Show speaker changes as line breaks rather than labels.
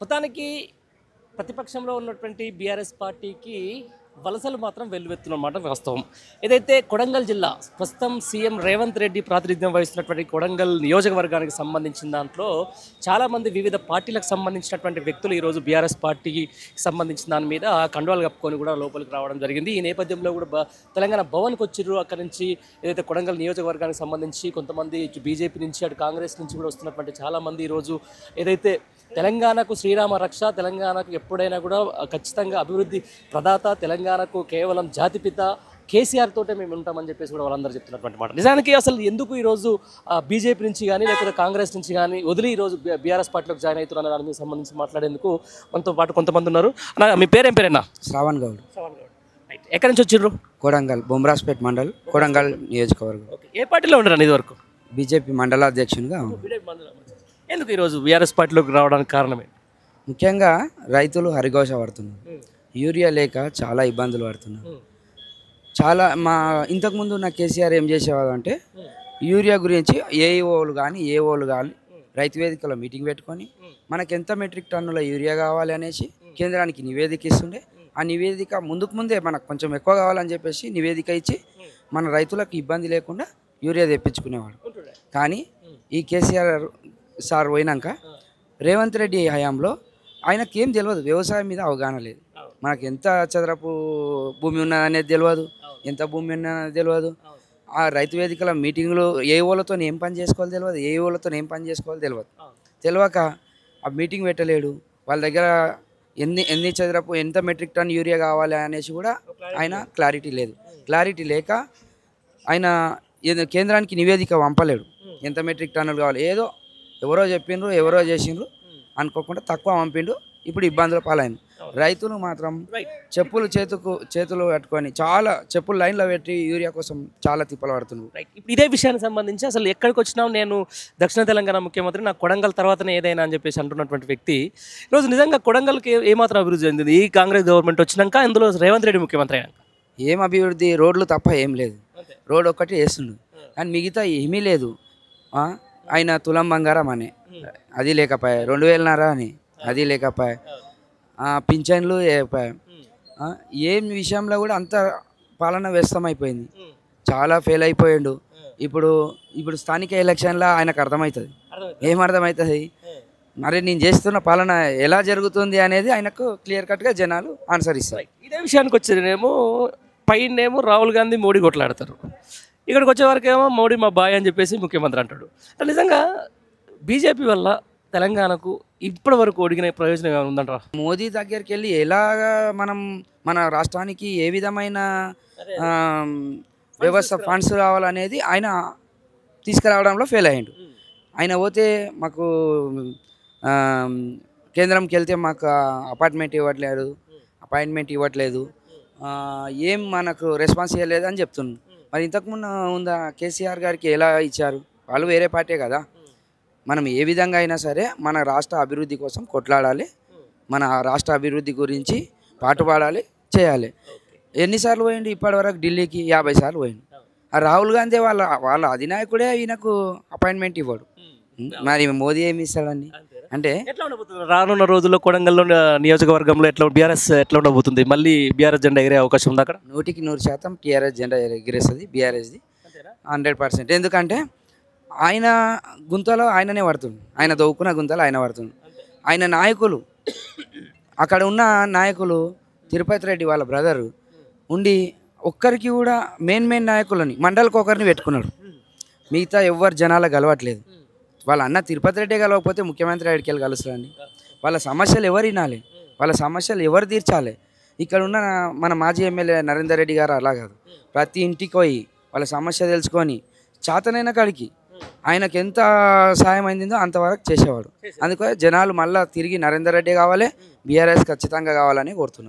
మొత్తానికి ప్రతిపక్షంలో ఉన్నటువంటి బీఆర్ఎస్ పార్టీకి వలసలు మాత్రం వెల్లువెత్తున్నమాట వాస్తవం. ఏదైతే కొడంగల్ జిల్లా ప్రస్తుతం సీఎం రేవంత్ రెడ్డి ప్రాతినిధ్యం వహిస్తున్నటువంటి కొడంగల్ నియోజకవర్గానికి సంబంధించిన దాంట్లో చాలామంది వివిధ పార్టీలకు సంబంధించినటువంటి వ్యక్తులు ఈరోజు బీఆర్ఎస్ పార్టీకి సంబంధించిన దాని మీద కండువాలు కప్పుకొని కూడా లోపలికి రావడం జరిగింది. ఈ నేపథ్యంలో కూడా తెలంగాణ భవన్కి వచ్చిర్రు. అక్కడి నుంచి ఏదైతే కొడంగల్ నియోజకవర్గానికి సంబంధించి కొంతమంది ఇటు బీజేపీ నుంచి అటు కాంగ్రెస్ నుంచి కూడా వస్తున్నటువంటి చాలామంది ఈరోజు ఏదైతే తెలంగాణకు శ్రీరామ రక్ష, తెలంగాణకు ఎప్పుడైనా కూడా ఖచ్చితంగా అభివృద్ధి ప్రదాత, తెలంగాణకు కేవలం జాతిపిత కేసీఆర్ తోటే మేము ఉంటామని చెప్పేసి కూడా వాళ్ళందరూ చెప్తున్నటువంటి మాట. నిజానికి అసలు ఎందుకు ఈరోజు బీజేపీ నుంచి కానీ లేకపోతే కాంగ్రెస్ నుంచి కానీ వదిలి ఈరోజు బీఆర్ఎస్ పార్టీలోకి జాయిన్ అవుతున్నారు దాని మీద సంబంధించి మాట్లాడేందుకు మనతో పాటు కొంతమంది ఉన్నారు. మీ పేరేం పేరేనా?
శ్రావణ్ గౌడ్.
రైట్. ఎక్కడి నుంచి వచ్చిర్రు?
కొడంగల్, బొమ్రాస్పేట్ మండల్, కొడంగల్ నియోజకవర్గం.
ఏ పార్టీలో ఉండరు ఇది వరకు?
బీజేపీ మండలాధ్యక్షునిగా.
ఎందుకు ఈరోజు బీఆర్ఎస్ పార్టీలోకి రావడానికి కారణమే?
ముఖ్యంగా రైతులు హరిఘోష పడుతున్నారు. యూరియా లేక చాలా ఇబ్బందులు పడుతున్నారు. చాలా ఇంతకుముందు నా కేసీఆర్ ఏం చేసేవాడు అంటే యూరియా గురించి ఏఓలు కానీ రైతు వేదికలో మీటింగ్ పెట్టుకొని మనకు ఎంత మెట్రిక్ టన్నుల యూరియా కావాలి అనేసి కేంద్రానికి నివేదిక ఇస్తుండే. ఆ నివేదిక ముందే మనకు కొంచెం ఎక్కువ కావాలని చెప్పేసి నివేదిక ఇచ్చి మన రైతులకు ఇబ్బంది లేకుండా యూరియా తెప్పించుకునేవాడు. కానీ ఈ కేసీఆర్ సార్ పోయినాక రేవంత్ రెడ్డి హయాంలో ఆయనకి ఏం తెలియదు, వ్యవసాయం మీద అవగాహన లేదు. మనకు ఎంత చదరపు భూమి ఉన్నదనేది తెలియదు, ఎంత భూమి ఉన్నది తెలియదు. ఆ రైతు వేదికల మీటింగ్లు ఏఓలతో ఏం పని చేసుకోవాలి తెలియదు. తెలియక ఆ మీటింగ్ పెట్టలేడు. వాళ్ళ దగ్గర ఎన్ని చదరపు ఎంత మెట్రిక్ టన్ యూరియా కావాలి అనేసి కూడా ఆయన క్లారిటీ లేక ఆయన కేంద్రానికి నివేదిక పంపలేడు. ఎంత మెట్రిక్ టన్నులు కావాలి, ఏదో ఎవరో చెప్పిండ్రు, ఎవరో చేసిండ్రు అనుకోకుండా తక్కువ పంపిండు. ఇప్పుడు ఇబ్బందుల పాలైంది. రైతులు మాత్రం చేతులు కట్టుకొని చాలా చెప్పులు లైన్లో పెట్టి యూరియా కోసం చాలా తిప్పలు పడుతున్నారు.
ఇప్పుడు ఇదే విషయానికి సంబంధించి అసలు ఎక్కడికి వచ్చినా నేను దక్షిణ తెలంగాణ ముఖ్యమంత్రి, నాకు కొడంగల్ తర్వాతనే ఏదైనా అని చెప్పేసి అంటున్నటువంటి వ్యక్తి ఈరోజు నిజంగా కొడంగల్కి ఏమాత్రం అభివృద్ధి చెందింది ఈ కాంగ్రెస్ గవర్నమెంట్ వచ్చినాక? ఇందులో రేవంత్ రెడ్డి ముఖ్యమంత్రి అయినాక
ఏం అభివృద్ధి? రోడ్లు తప్ప ఏం లేదు. రోడ్ ఒక్కటి వేస్తుండు కానీ మిగతా ఏమీ లేదు. ఆయన తులం బంగారం అని అది లేకపోయా, 2000 అని అది లేకపోయా, పింఛన్లు ఏం విషయంలో కూడా అంత పాలన వ్యస్తమైపోయింది. చాలా ఫెయిల్ అయిపోయాడు. ఇప్పుడు స్థానిక ఎలక్షన్లో ఆయనకు అర్థమవుతుంది. ఏం అర్థమవుతుంది? మరి నేను చేస్తున్న పాలన ఎలా జరుగుతుంది అనేది ఆయనకు క్లియర్ కట్గా జనాలు ఆన్సర్ ఇస్తారు.
ఇదే విషయానికి వచ్చేదేమో పైనేమో రాహుల్ గాంధీ మోడీ కొట్లాడతారు, ఇక్కడికి వచ్చే వరకు ఏమో మోడీ మా బాయ్ అని చెప్పేసి ముఖ్యమంత్రి అంటాడు. నిజంగా బీజేపీ వల్ల తెలంగాణకు ఇప్పటి వరకు ఒడిగిన ప్రయోజనం ఉందంటారా?
మోదీ దగ్గరికి వెళ్ళి ఎలాగా మన రాష్ట్రానికి ఏ విధమైన వ్యవస్థ ఫండ్స్ రావాలనేది ఆయన తీసుకురావడంలో ఫెయిల్ అయ్యాడు. ఆయన పోతే మాకు కేంద్రంకి వెళ్తే మాకు అపాయింట్మెంట్ ఇవ్వట్లేదు, ఏం మనకు రెస్పాన్స్ ఇవ్వలేదు అని చెప్తున్నాను. మరి ఇంతకుముందు ఉందా కేసీఆర్ గారికి ఎలా ఇచ్చారు? వాళ్ళు వేరే పార్టీ కదా. మనం ఏ విధంగా అయినా సరే మన రాష్ట్ర అభివృద్ధి కోసం కొట్లాడాలి, మన రాష్ట్ర అభివృద్ధి గురించి పాటుపడాలి, చేయాలి. ఎన్నిసార్లు పోయింది ఇప్పటివరకు? ఢిల్లీకి 50 సార్లు పోయింది. ఆ రాహుల్ గాంధీ వాళ్ళ అధినాయకుడే ఈయనకు అపాయింట్మెంట్ ఇవ్వడు. మరి మోదీ ఏమి ఇస్తాడని అంటే
ఎట్లా ఉండబోతుంది రానున్న రోజుల్లో కొడంగల్లో నియోజకవర్గంలో? బీఆర్ఎస్ ఎట్లా ఉండబోతుంది? మళ్ళీ బీఆర్ఎస్ జెండా ఎగిరే అవకాశం ఉంది అక్కడ?
100% టీఆర్ఎస్ జెండా ఎగిరేస్తుంది, బీఆర్ఎస్ది 100%. ఎందుకంటే ఆయన గుంతలో ఆయననే పడుతుంది, ఆయన దవ్వుకున్న గుంతలో ఆయన పడుతుంది. ఆయన నాయకులు, అక్కడ ఉన్న నాయకులు తిరుపతి రెడ్డి వాళ్ళ బ్రదరు ఉండి ఒక్కరికి కూడా మెయిన్ నాయకులని మండలికి ఒకరిని పెట్టుకున్నాడు. మిగతా ఎవరు జనాలు కలవట్లేదు. వాళ్ళ అన్న తిరుపతి రెడ్డి కలవకపోతే ముఖ్యమంత్రి ఆడికి వెళ్ళి కలుస్తారండి. వాళ్ళ సమస్యలు ఎవరు వినాలి, వాళ్ళ సమస్యలు ఎవరు తీర్చాలి? ఇక్కడ ఉన్న మన మాజీ ఎమ్మెల్యే నరేందర్ రెడ్డి గారు అలా కాదు, ప్రతి ఇంటికి పోయి వాళ్ళ సమస్య తెలుసుకొని చాతనైన కాడికి ఆయనకు ఎంత సాయం అయిందో అంతవరకు చేసేవాడు. అందుకే జనాలు మళ్ళీ తిరిగి నరేందర్ రెడ్డి కావాలి, బీఆర్ఎస్ ఖచ్చితంగా కావాలని కోరుతున్నారు.